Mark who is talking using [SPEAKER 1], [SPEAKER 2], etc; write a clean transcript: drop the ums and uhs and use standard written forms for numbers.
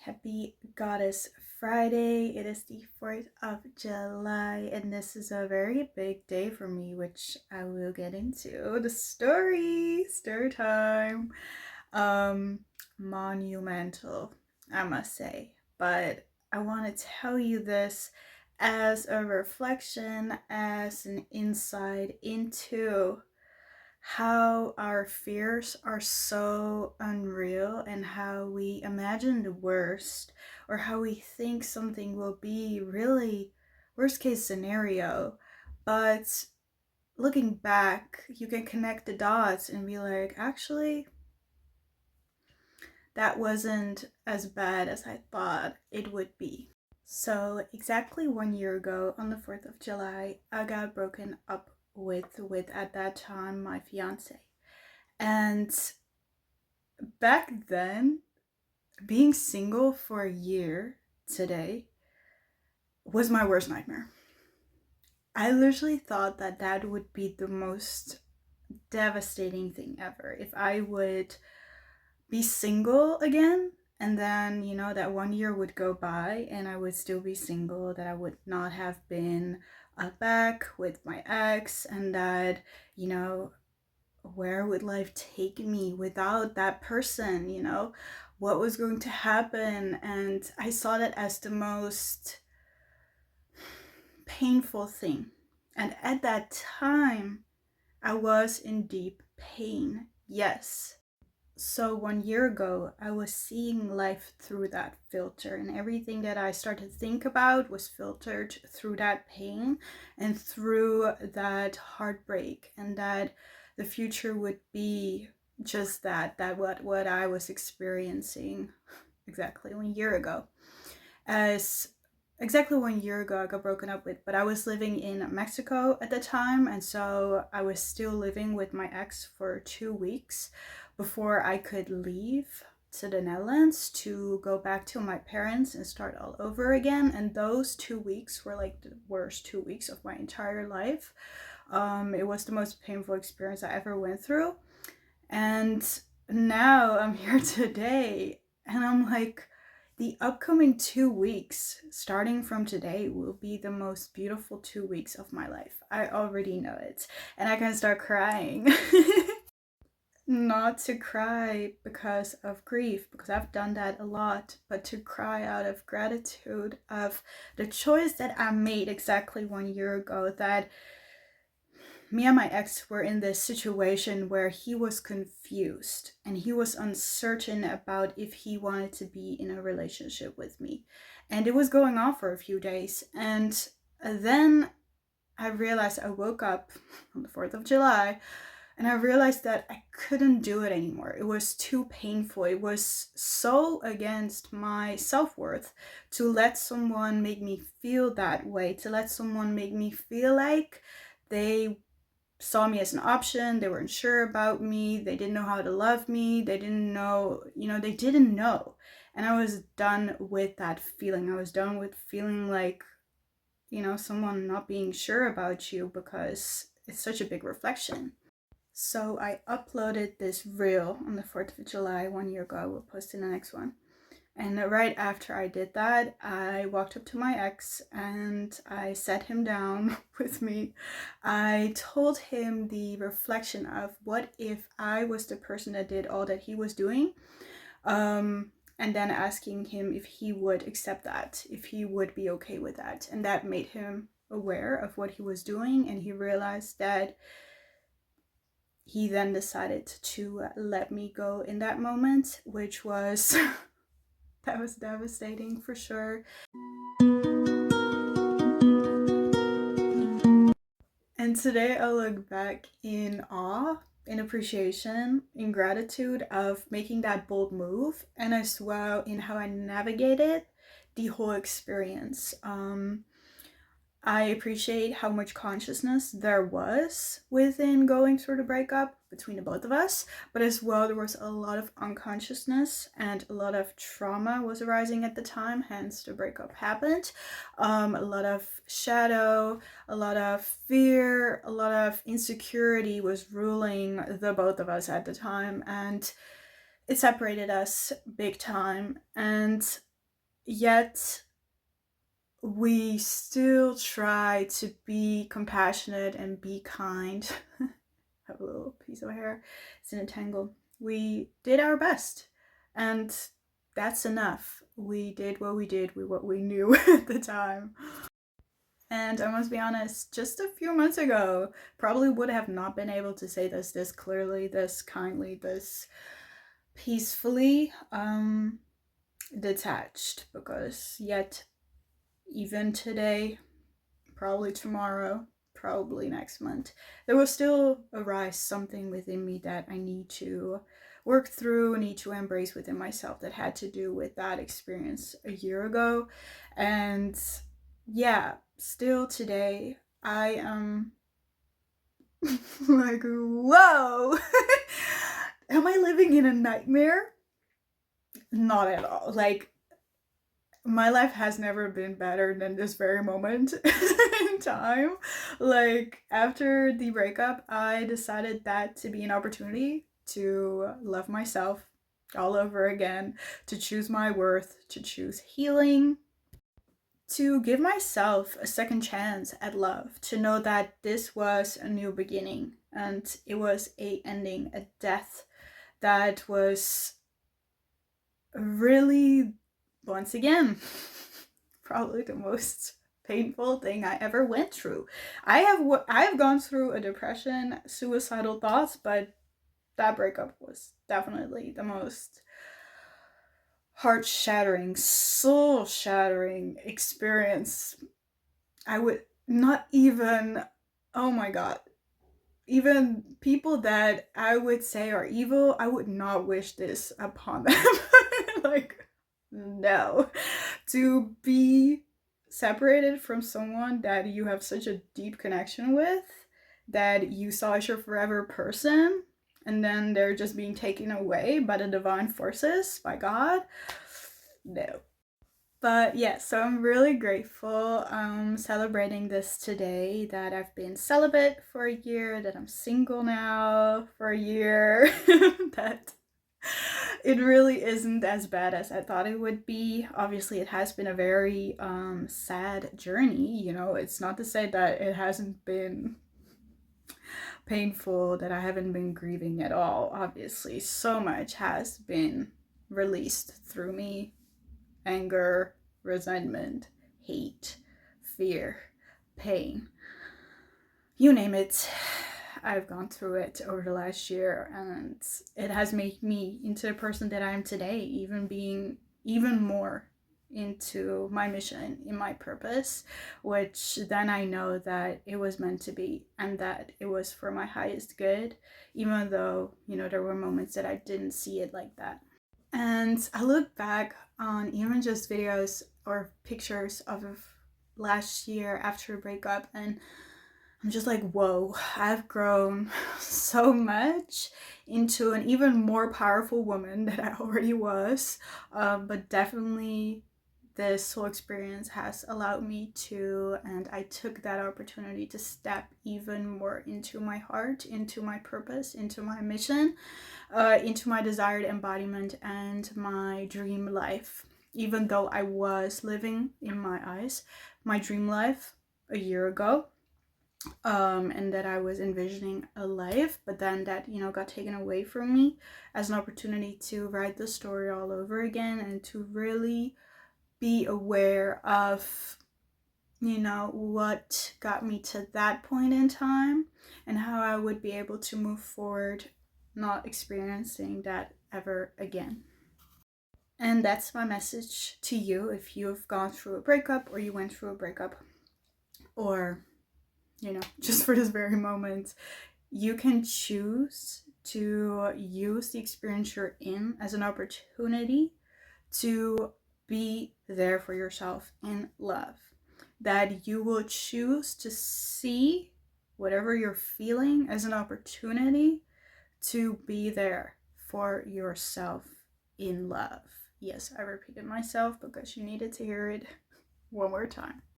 [SPEAKER 1] Happy Goddess Friday. It is the 4th of July, and this is a very big day for me, which I will get into. The story time. Um, Monumental, I must say. But I want to tell you this as a reflection, as an insight into how our fears are so unreal and how we imagine the worst, or how we think something will be really worst case scenario. But looking back, you can connect the dots and be like, actually, that wasn't as bad as I thought it would be. So exactly 1 year ago, on the 4th of July, I got broken up with at that time my fiance. And back then, being single for a year today was my worst nightmare. I literally thought that that would be the most devastating thing ever. If I would be single again, and then, that 1 year would go by and I would still be single, that I would not have been back with my ex, and that, where would life take me without that person, what was going to happen. And I saw that as the most painful thing. And at that time, I was in deep pain, yes. So 1 year ago, I was seeing life through that filter, and everything that I started to think about was filtered through that pain and through that heartbreak, and that the future would be just that what I was experiencing exactly 1 year ago. As exactly 1 year ago, I got broken up with, but I was living in Mexico at the time, and so I was still living with my ex for 2 weeks before I could leave to the Netherlands to go back to my parents and start all over again. And those 2 weeks were like the worst 2 weeks of my entire life. It was the most painful experience I ever went through. And now I'm here today, and I'm like, the upcoming 2 weeks, starting from today, will be the most beautiful 2 weeks of my life. I already know it. And I can start crying. Not to cry because of grief, because I've done that a lot, but to cry out of gratitude of the choice that I made exactly 1 year ago, that me and my ex were in this situation where he was confused and he was uncertain about if he wanted to be in a relationship with me. And it was going on for a few days. And then I realized, I woke up on the 4th of July and I realized that I couldn't do it anymore. It was too painful. It was so against my self-worth to let someone make me feel that way, to let someone make me feel like they saw me as an option. They weren't sure about me. They didn't know how to love me. They didn't know, they didn't know. And I was done with that feeling. I was done with feeling like, someone not being sure about you, because it's such a big reflection. So I uploaded this reel on the 4th of July 1 year ago. I will post in the next one. And right after I did that, I walked up to my ex and I sat him down with me. I told him the reflection of, what if I was the person that did all that he was doing? And then asking him if he would accept that, if he would be okay with that. And that made him aware of what he was doing, and he realized that. He then decided to let me go in that moment, which was that was devastating for sure. And today I look back in awe, in appreciation, in gratitude of making that bold move, and as well in how I navigated the whole experience. I appreciate how much consciousness there was within going through the breakup between the both of us, but as well there was a lot of unconsciousness and a lot of trauma was arising at the time, hence the breakup happened. A lot of shadow, a lot of fear, a lot of insecurity was ruling the both of us at the time, and it separated us big time. And yet we still try to be compassionate and be kind. Have a little piece of hair, it's in a tangle. We did our best, and that's enough. We did what we did with what we knew at the time. And I must be honest, just a few months ago, probably would have not been able to say this clearly, this kindly, this peacefully detached, because yet even today, probably tomorrow, probably next month, there will still arise something within me that I need to work through, need to embrace within myself, that had to do with that experience a year ago. And yeah, still today, I am like, whoa, am I living in a nightmare? Not at all. Like, my life has never been better than this very moment in time. Like, after the breakup, I decided that to be an opportunity to love myself all over again, to choose my worth, to choose healing, to give myself a second chance at love, to know that this was a new beginning and it was a ending, a death that was really, once again, probably the most painful thing I ever went through. I have gone through a depression, suicidal thoughts, but that breakup was definitely the most heart-shattering, soul-shattering experience. I would not even, oh my god, even people that I would say are evil, I would not wish this upon them. Like, no. To be separated from someone that you have such a deep connection with, that you saw as your forever person, and then they're just being taken away by the divine forces, by God, no. But yeah, so I'm really grateful celebrating this today, that I've been celibate for a year, that I'm single now for a year, that it really isn't as bad as I thought it would be. Obviously, it has been a very sad journey, you know. It's not to say that it hasn't been painful, that I haven't been grieving at all. Obviously, so much has been released through me: anger, resentment, hate, fear, pain, you name it. I've gone through it over the last year, and it has made me into the person that I am today, even being even more into my mission, in my purpose, which then I know that it was meant to be and that it was for my highest good, even though, you know, there were moments that I didn't see it like that. And I look back on even just videos or pictures of last year after a breakup, and I'm just like, whoa, I've grown so much into an even more powerful woman than I already was. But definitely, this whole experience has allowed me to, and I took that opportunity to step even more into my heart, into my purpose, into my mission, into my desired embodiment and my dream life. Even though I was living, in my eyes, my dream life a year ago, and that I was envisioning a life, but then that, you know, got taken away from me as an opportunity to write the story all over again, and to really be aware of, you know, what got me to that point in time and how I would be able to move forward, not experiencing that ever again. And that's my message to you if you've gone through a breakup, or you went through a breakup, or, you know, just for this very moment, you can choose to use the experience you're in as an opportunity to be there for yourself in love. That you will choose to see whatever you're feeling as an opportunity to be there for yourself in love. Yes, I repeated myself because you needed to hear it one more time.